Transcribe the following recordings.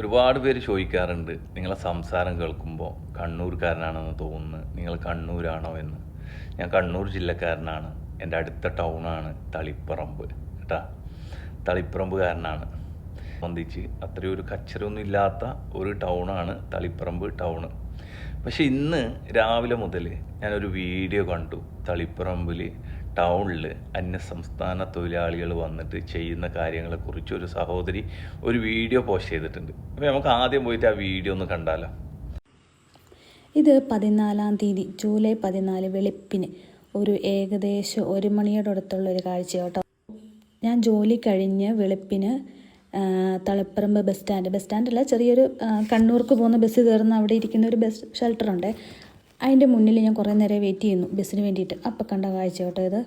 ഒരുപാട് പേര് ചോദിക്കാറുണ്ട് നിങ്ങളെ സംസാരം കേൾക്കുമ്പോൾ കണ്ണൂർക്കാരനാണെന്ന് തോന്നുന്നു, നിങ്ങൾ കണ്ണൂരാണോ എന്ന്. ഞാൻ കണ്ണൂർ ജില്ലക്കാരനാണ്. എൻ്റെ അടുത്ത ടൗണാണ് തളിപ്പറമ്പ് കേട്ടാ. തളിപ്പറമ്പുകാരനാണ്. സംബന്ധിച്ച് അത്രയും ഒരു കച്ചറൊന്നും ഇല്ലാത്ത ഒരു ടൗണാണ് തളിപ്പറമ്പ് ടൗണ്. പക്ഷെ ഇന്ന് രാവിലെ മുതൽ ഞാനൊരു വീഡിയോ കണ്ടു. തളിപ്പറമ്പിൽ ടൗണിൽ അന്യസംസ്ഥാന തൊഴിലാളികൾ വന്നിട്ട് ചെയ്യുന്ന കാര്യങ്ങളെക്കുറിച്ച് ഒരു സഹോദരി ഒരു വീഡിയോ പോസ്റ്റ് ചെയ്തിട്ടുണ്ട്. അപ്പോൾ നമുക്ക് ആദ്യം പോയിട്ട് ആ വീഡിയോ ഒന്ന് കണ്ടാലോ. ഇത് 14-ാം തീയതി ജൂലൈ 14 വെളുപ്പിന് ഒരു ഏകദേശം 1 മണിയോട് അടുത്തുള്ള ഒരു കാഴ്ച കേട്ടോ. ഞാൻ ജോലി കഴിഞ്ഞ് വെളുപ്പിന് തളിപ്പറമ്പ് ബസ് സ്റ്റാൻഡല്ല, ചെറിയൊരു കണ്ണൂർക്ക് പോകുന്ന ബസ് കയറുന്ന അവിടെ ഇരിക്കുന്ന ഒരു ബസ് ഷെൽട്ടറുണ്ട്. അതിൻ്റെ മുന്നിൽ ഞാൻ കുറേ നേരം വെയിറ്റ് ചെയ്യുന്നു ബസ്സിന് വേണ്ടിയിട്ട്. അപ്പം കണ്ട കാഴ്ച കേട്ടോ ഇത്.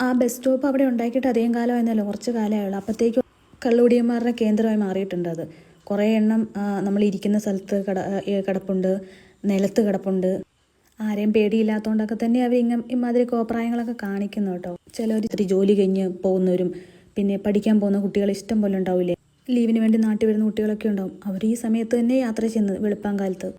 ആ ബസ് സ്റ്റോപ്പ് അവിടെ ഉണ്ടാക്കിയിട്ട് അധികം കാലമായിരുന്നല്ലോ, കുറച്ച് കാലമായുള്ളൂ. അപ്പോഴത്തേക്കും കള്ളുകുടിയന്മാരുടെ കേന്ദ്രമായി മാറിയിട്ടുണ്ട് അത്. കുറേ എണ്ണം നമ്മൾ ഇരിക്കുന്ന സ്ഥലത്ത് കിടപ്പുണ്ട്, നിലത്ത് കിടപ്പുണ്ട്. ആരെയും പേടിയില്ലാത്തതുകൊണ്ടൊക്കെ തന്നെ അവർ ഇമാതിരി കോപ്രായങ്ങളൊക്കെ കാണിക്കുന്നു കേട്ടോ. ചിലർ ജോലി കഴിഞ്ഞ് പോകുന്നവരും പിന്നെ പഠിക്കാൻ പോകുന്ന കുട്ടികൾ ഇഷ്ടം പോലെ ഉണ്ടാവില്ലേ, ലീവിന് വേണ്ടി നാട്ടിൽ വരുന്ന കുട്ടികളൊക്കെ ഉണ്ടാവും. അവർ ഈ സമയത്ത് തന്നെ യാത്ര ചെയ്യുന്നത് വെളുപ്പാങ്കാലത്ത്.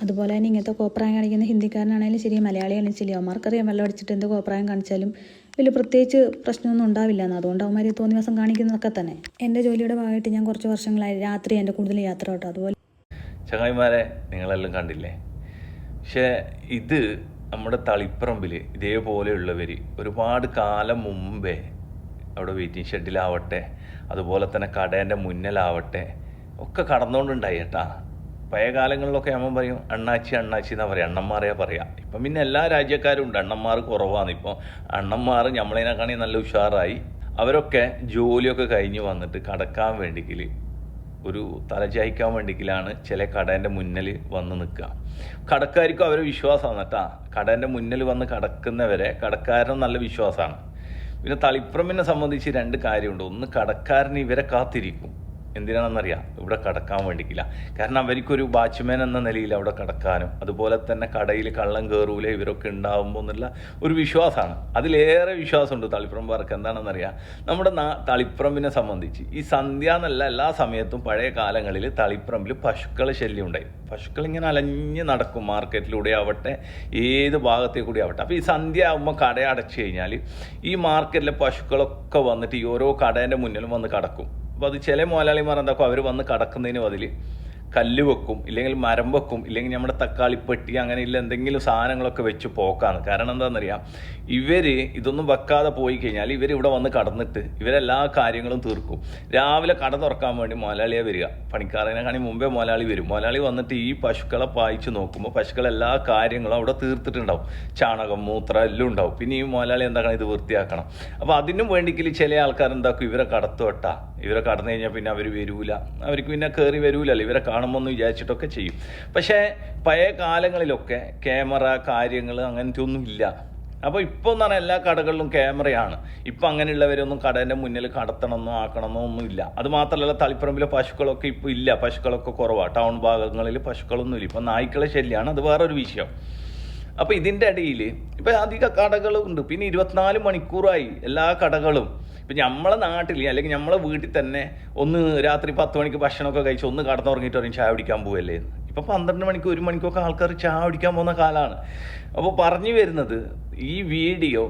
അതുപോലെ തന്നെ ഇങ്ങനത്തെ കോപ്രായം കാണിക്കുന്ന ഹിന്ദിക്കാരനാണെങ്കിലും ശരി, മലയാളിയാണെങ്കിലും ശരി, അവന്മാർക്കറിയാം വെള്ളം അടിച്ചിട്ട് എന്ത് കോപ്രായം കാണിച്ചാലും വലിയ പ്രത്യേകിച്ച് പ്രശ്നമൊന്നും ഉണ്ടാവില്ല എന്ന്. അതുകൊണ്ട് അവന്മാർ തോന്നിയ ദിവസം കാണിക്കുന്നതൊക്കെ തന്നെ. എൻ്റെ ജോലിയുടെ ഭാഗമായിട്ട് ഞാൻ കുറച്ച് വർഷങ്ങളായി രാത്രി എൻ്റെ കൂടുതൽ യാത്ര കേട്ടോ. അതുപോലെ ചങ്ങായിമാരെ നിങ്ങളെല്ലാം കണ്ടില്ലേ. പക്ഷേ ഇത് നമ്മുടെ തളിപ്പറമ്പിൽ ഇതേപോലെയുള്ളവർ ഒരുപാട് കാലം മുമ്പേ അവിടെ വെയിറ്റിംഗ് ഷെഡിലാവട്ടെ, അതുപോലെ തന്നെ കടേൻ്റെ മുന്നിലാവട്ടെ ഒക്കെ കടന്നുകൊണ്ടുണ്ടായി കേട്ടാ. പഴയ കാലങ്ങളിലൊക്കെ നമ്മൾ പറയും അണ്ണാച്ചി എന്നാണ് പറയുക, അണ്ണന്മാരെയാ പറയാം. ഇപ്പം പിന്നെ എല്ലാ രാജ്യക്കാരും ഉണ്ട്, അണ്ണന്മാർ കുറവാണ്. ഇപ്പോൾ അണ്ണന്മാർ നമ്മളതിനെക്കാണി നല്ല ഉഷാറായി. അവരൊക്കെ ജോലിയൊക്കെ കഴിഞ്ഞ് വന്നിട്ട് കടക്കാൻ വേണ്ടിക്കിൽ ഒരു തലചായ്ക്കാൻ വേണ്ടിക്കിലാണ് ചില കടേൻ്റെ മുന്നിൽ വന്ന് നിൽക്കുക. കടക്കാർക്കും അവരെ വിശ്വാസമാണ് കേട്ടാ. കടേൻ്റെ മുന്നിൽ വന്ന് കടക്കുന്നവരെ കടക്കാരനും നല്ല വിശ്വാസമാണ്. പിന്നെ തളിപ്പറമ്പിനെ സംബന്ധിച്ച് 2 കാര്യമുണ്ട്. ഒന്ന്, കടക്കാരന് ഇവരെ കാത്തിരിക്കും. എന്തിനാണെന്നറിയാം, ഇവിടെ കടക്കാൻ വേണ്ടിക്കില്ല. കാരണം അവർക്കൊരു വാച്ച്മാൻ എന്ന നിലയിൽ അവിടെ കടക്കാനും, അതുപോലെ തന്നെ കടയിൽ കള്ളം കയറൂല ഇവരൊക്കെ ഉണ്ടാകുമ്പോൾ എന്നുള്ള ഒരു വിശ്വാസമാണ്. അതിലേറെ വിശ്വാസമുണ്ട് തളിപ്പറമ്പുകാർക്ക്. എന്താണെന്നറിയാം, നമ്മുടെ തളിപ്പറമ്പിനെ സംബന്ധിച്ച് ഈ സന്ധ്യ എന്നല്ല, എല്ലാ സമയത്തും പഴയ കാലങ്ങളിൽ തളിപ്പറമ്പിൽ പശുക്കളെ ശല്യം ഉണ്ടായി. പശുക്കൾ ഇങ്ങനെ അലഞ്ഞ് നടക്കും, മാർക്കറ്റിലൂടെ ആവട്ടെ ഏത് ഭാഗത്തേ കൂടി ആവട്ടെ. അപ്പോൾ ഈ സന്ധ്യ ആകുമ്പോൾ കട അടച്ചു കഴിഞ്ഞാൽ ഈ മാർക്കറ്റിലെ പശുക്കളൊക്കെ വന്നിട്ട് ഈ ഓരോ കടേൻ്റെ മുന്നിലും വന്ന് കടക്കും. അപ്പോൾ അത് ചില മുതലാളിമാർ എന്താക്കും, അവർ വന്ന് കടക്കുന്നതിന് ബദൽ കല്ല് വെക്കും, ഇല്ലെങ്കിൽ മരം വെക്കും, ഇല്ലെങ്കിൽ നമ്മുടെ തക്കാളിപ്പെട്ടി അങ്ങനെയുള്ള എന്തെങ്കിലും സാധനങ്ങളൊക്കെ വെച്ച് പോക്കാണ്. കാരണം എന്താണെന്നറിയാം, ഇവർ ഇതൊന്നും വെക്കാതെ പോയി കഴിഞ്ഞാൽ ഇവരിവിടെ വന്ന് കടന്നിട്ട് ഇവരെല്ലാ കാര്യങ്ങളും തീർക്കും. രാവിലെ കട തുറക്കാൻ വേണ്ടി മുതലാളിയെ വരിക, പണിക്കാരനെ കാണി മുമ്പേ മുതലാളി വരും. മുതലാളി വന്നിട്ട് ഈ പശുക്കളെ പായിച്ച് നോക്കുമ്പോൾ പശുക്കളെല്ലാ കാര്യങ്ങളും അവിടെ തീർത്തിട്ടുണ്ടാവും. ചാണകം, മൂത്രം എല്ലാം ഉണ്ടാവും. പിന്നെ ഈ മുതലാളി എന്താക്കണം, ഇത് വൃത്തിയാക്കണം. അപ്പോൾ അതിനും വേണ്ടിക്കിൽ ചില ആൾക്കാർ എന്താക്കും, ഇവരെ കടത്തുവട്ടാ. ഇവരെ കടന്നു കഴിഞ്ഞാൽ പിന്നെ അവർ വരൂല, അവർക്ക് പിന്നെ കയറി വരൂലല്ലോ, ഇവരെ കാണുമ്പോൾ എന്ന് വിചാരിച്ചിട്ടൊക്കെ ചെയ്യും. പക്ഷേ പഴയ കാലങ്ങളിലൊക്കെ ക്യാമറ കാര്യങ്ങൾ അങ്ങനത്തെ ഒന്നും ഇല്ല. അപ്പോൾ ഇപ്പോൾ എന്ന് പറഞ്ഞാൽ എല്ലാ കടകളിലും ക്യാമറയാണ്. ഇപ്പം അങ്ങനെയുള്ളവരൊന്നും കടേൻ്റെ മുന്നിൽ കടത്തണമെന്നോ ആക്കണമെന്നോ ഒന്നും ഇല്ല. അതുമാത്രമല്ല, തളിപ്പറമ്പിലെ പശുക്കളൊക്കെ ഇപ്പോൾ ഇല്ല, പശുക്കളൊക്കെ കുറവാണ്. ടൗൺ ഭാഗങ്ങളിൽ പശുക്കളൊന്നും ഇല്ല. ഇപ്പം നായ്ക്കളെ ശല്യമാണ്, അത് വേറൊരു വിഷയം. അപ്പോൾ ഇതിൻ്റെ ഇടയിൽ ഇപ്പം അധിക കടകളും ഉണ്ട്. പിന്നെ 24 മണിക്കൂറായി എല്ലാ കടകളും. ഇപ്പം നമ്മളെ നാട്ടിൽ അല്ലെങ്കിൽ നമ്മളെ വീട്ടിൽ തന്നെ ഒന്ന് രാത്രി 10 മണിക്ക് ഭക്ഷണമൊക്കെ കഴിച്ച് ഒന്ന് കടന്നുറങ്ങിയിട്ട് പറയും ചായ കുടിക്കാൻ പോവല്ലേ എന്ന്. ഇപ്പം 12 മണിക്ക് 1 മണിക്കൊക്കെ ആൾക്കാർ ചായ കുടിക്കാൻ പോകുന്ന കാലമാണ്. അപ്പോൾ പറഞ്ഞു വരുന്നത്, ഈ വീഡിയോ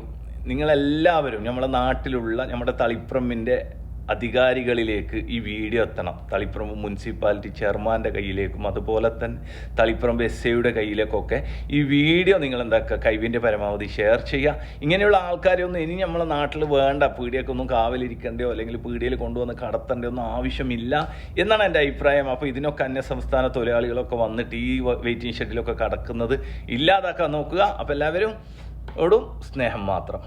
നിങ്ങളെല്ലാവരും നമ്മുടെ നാട്ടിലുള്ള നമ്മുടെ തളിപ്പറമ്പിൻ്റെ അധികാരികളിലേക്ക് ഈ വീഡിയോ എത്തണം. തളിപ്പറമ്പ് മുനിസിപ്പാലിറ്റി ചെയർമാൻ്റെ കയ്യിലേക്കും അതുപോലെ തന്നെ തളിപ്പറമ്പ് SIയുടെ കയ്യിലേക്കൊക്കെ ഈ വീഡിയോ നിങ്ങൾ എന്താക്കുക, കഴിവിൻ്റെ പരമാവധി ഷെയർ ചെയ്യുക. ഇങ്ങനെയുള്ള ആൾക്കാരെയൊന്നും ഇനി നമ്മളെ നാട്ടിൽ വേണ്ട, പീടിയൊക്കെ ഒന്നും കാവലിരിക്കേണ്ടയോ അല്ലെങ്കിൽ പീടിയയിൽ കൊണ്ടുവന്ന് കടത്തേണ്ടയോ ഒന്നും ആവശ്യമില്ല എന്നാണ് എൻ്റെ അഭിപ്രായം. അപ്പോൾ ഇതിനൊക്കെ അന്യസംസ്ഥാന തൊഴിലാളികളൊക്കെ വന്നിട്ട് ഈ വെയിറ്റിംഗ് ഷെഡിലൊക്കെ കടക്കുന്നത് ഇല്ലാതാക്കാൻ നോക്കുക. അപ്പോൾ എല്ലാവരും ഓടും സ്നേഹം മാത്രം.